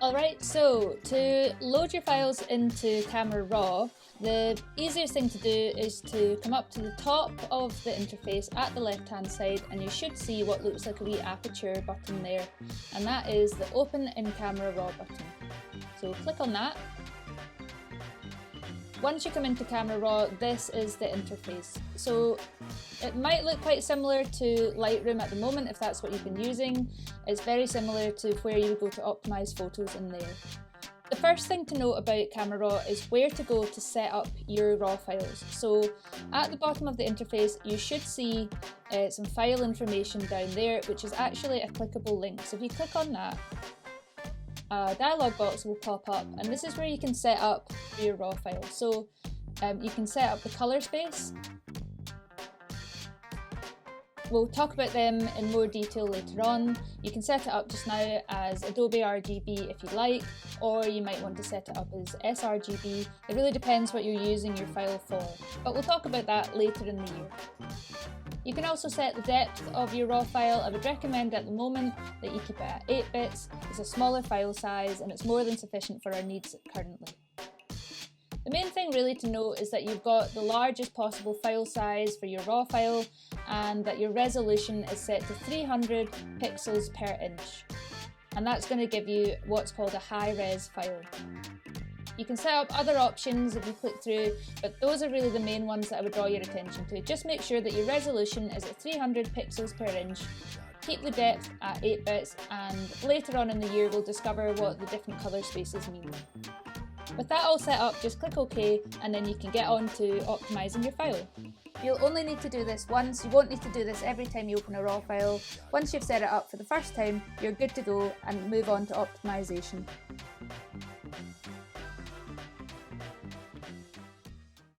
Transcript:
Alright, so to load your files into Camera Raw, the easiest thing to do is to come up to the top of the interface at the left hand side, and you should see what looks like a wee aperture button there, and that is the Open in Camera Raw button. So click on that. Once you come into Camera Raw, this is the interface. So it might look quite similar to Lightroom at the moment if that's what you've been using. It's very similar to where you go to optimize photos in there. The first thing to note about Camera Raw is where to go to set up your RAW files. So at the bottom of the interface, you should see some file information down there, which is actually a clickable link. So if you click on that, a dialog box will pop up, and this is where you can set up your RAW files. So you can set up the color space. We'll talk about them in more detail later on. You can set it up just now as Adobe RGB if you like, or you might want to set it up as sRGB. It really depends what you're using your file for, but we'll talk about that later in the year. You can also set the depth of your RAW file. I would recommend at the moment that you keep it at 8 bits. It's a smaller file size and it's more than sufficient for our needs currently. The main thing really to note is that you've got the largest possible file size for your RAW file, and that your resolution is set to 300 pixels per inch. And that's going to give you what's called a high-res file. You can set up other options if you click through, but those are really the main ones that I would draw your attention to. Just make sure that your resolution is at 300 pixels per inch, keep the depth at 8 bits, and later on in the year we'll discover what the different colour spaces mean. With that all set up, just click OK, and then you can get on to optimising your file. You'll only need to do this once. You won't need to do this every time you open a RAW file. Once you've set it up for the first time, you're good to go and move on to optimisation.